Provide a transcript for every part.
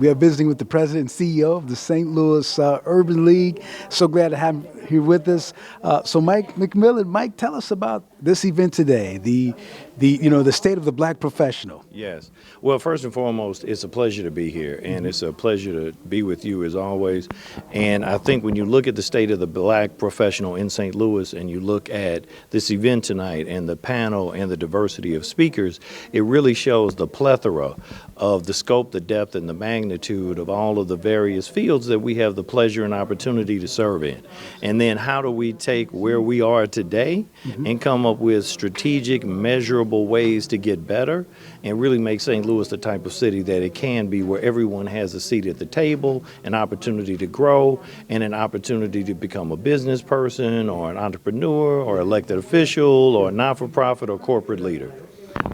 We are visiting with the president and CEO of the St. Louis Urban League. So glad to have him here with us. So Mike McMillan, Mike, tell us about this event today, the state of the Black professional. Yes. Well, first and foremost, it's a pleasure to be here, and it's a pleasure to be with you as always. And I think when you look at the state of the Black professional in St. Louis and you look at this event tonight and the panel and the diversity of speakers, it really shows the plethora of the scope, the depth, and the magnitude of all of the various fields that we have the pleasure and opportunity to serve in. And then how do we take where we are today and come up with strategic, measurable ways to get better and really make St. Louis the type of city that it can be, where everyone has a seat at the table, an opportunity to grow, and an opportunity to become a business person or an entrepreneur or elected official or a not-for-profit or corporate leader.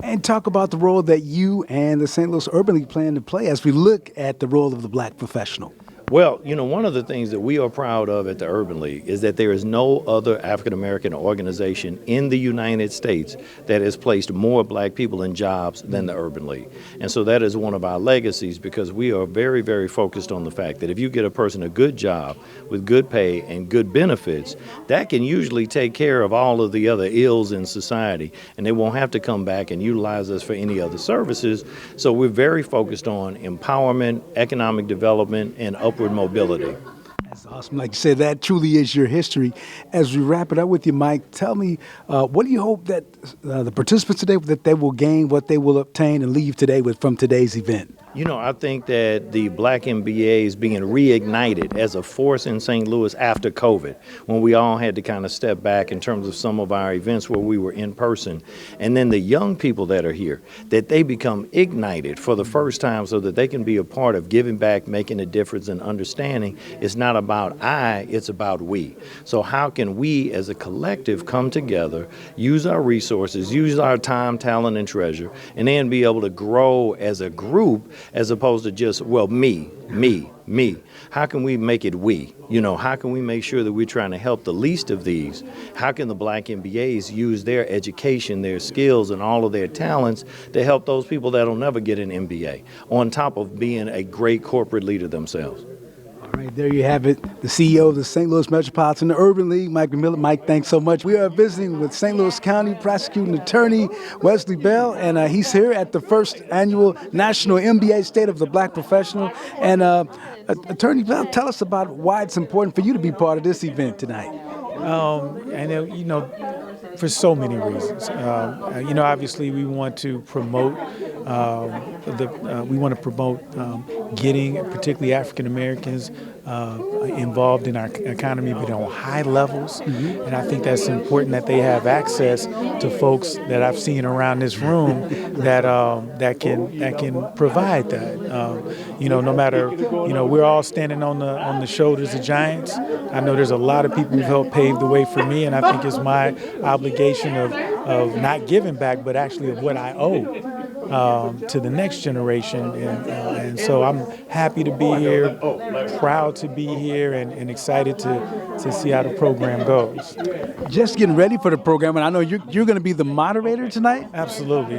And talk about the role that you and the St. Louis Urban League plan to play as we look at the role of the Black professional. Well, one of the things that we are proud of at the Urban League is that there is no other African-American organization in the United States that has placed more Black people in jobs than the Urban League. And so that is one of our legacies, because we are very, very focused on the fact that if you get a person a good job with good pay and good benefits, that can usually take care of all of the other ills in society, and they won't have to come back and utilize us for any other services. So we're very focused on empowerment, economic development, and upward mobility. That's awesome. Like you said, that truly is your history. As we wrap it up with you, Mike, tell me, what do you hope that the participants today, that they will gain, what they will obtain and leave today with from today's event? I think that the Black MBA is being reignited as a force in St. Louis after COVID, when we all had to kind of step back in terms of some of our events where we were in person. And then the young people that are here, that they become ignited for the first time so that they can be a part of giving back, making a difference, and understanding it's not about I, it's about we. So how can we as a collective come together, use our resources, use our time, talent, and treasure, and then be able to grow as a group, as opposed to just, well, me. How can we make it we? How can we make sure that we're trying to help the least of these? How can the Black MBAs use their education, their skills, and all of their talents to help those people that'll never get an MBA, on top of being a great corporate leader themselves? All right, there you have it. The CEO of the St. Louis Metropolitan Urban League, Mike McMillan. Mike, thanks so much. We are visiting with St. Louis County Prosecuting Attorney Wesley Bell, and he's here at the first annual National MBA State of the Black Professional. And Attorney Bell, tell us about why it's important for you to be part of this event tonight. For so many reasons. Obviously we want to promote getting particularly African Americans involved in our economy, but on high levels. And I think that's important that they have access to folks that I've seen around this room that can provide that. No matter, we're all standing on the shoulders of giants. I know there's a lot of people who've helped pave the way for me, and I think it's my obligation of not giving back, but actually of what I owe to the next generation. And so I'm happy to be here, proud to be here, and excited to see how the program goes. Just getting ready for the program, and I know you're going to be the moderator tonight? Absolutely.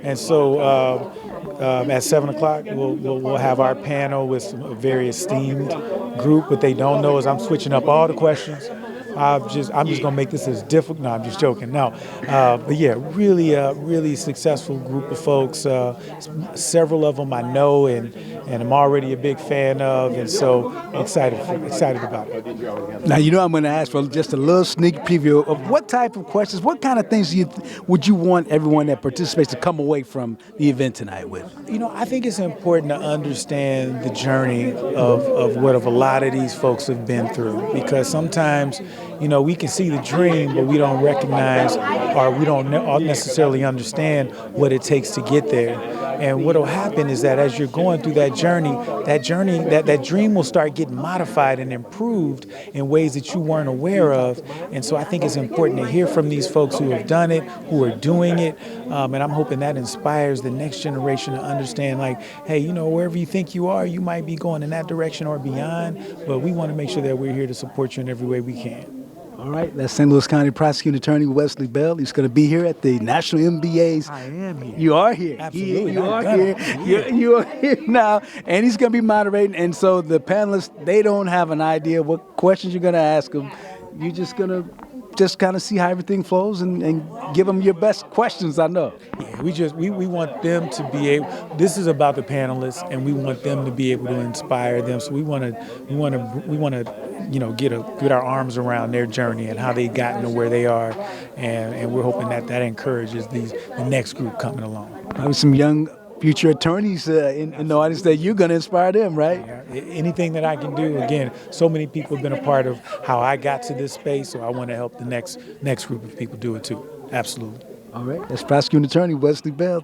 And so at 7 o'clock, we'll have our panel with a very esteemed group. What they don't know is I'm switching up all the questions. I'm just going to make this as difficult. No, I'm just joking. No, but yeah, really successful group of folks. Several of them I know and I'm already a big fan of, and so excited about it. Now, I'm going to ask for just a little sneak preview of what type of questions, what kind of things would you want everyone that participates to come away from the event tonight with? I think it's important to understand the journey of what a lot of these folks have been through, because sometimes we can see the dream, but we don't recognize or we don't necessarily understand what it takes to get there. And what will happen is that as you're going through that dream will start getting modified and improved in ways that you weren't aware of. And so I think it's important to hear from these folks who have done it, who are doing it. And I'm hoping that inspires the next generation to understand, like, hey, wherever you think you are, you might be going in that direction or beyond. But we want to make sure that we're here to support you in every way we can. All right, that's St. Louis County Prosecuting Attorney Wesley Bell. He's going to be here at the National MBA's. I am here. You are here. Absolutely. You are here. You are here now, and he's going to be moderating. And so the panelists, they don't have an idea what questions you're going to ask them. You're just going to just kind of see how everything flows and give them your best questions, I know. Yeah, we want them to be able. This is about the panelists, and we want them to be able to inspire them. So we want to get our arms around their journey and how they gotten to where they are, and we're hoping that encourages the next group coming along. Probably some young future attorneys in the audience that you're going to inspire them, right? Yeah, anything that I can do. Again, so many people have been a part of how I got to this space, so I want to help the next group of people do it too. Absolutely. All right, that's Prosecuting Attorney Wesley Bell.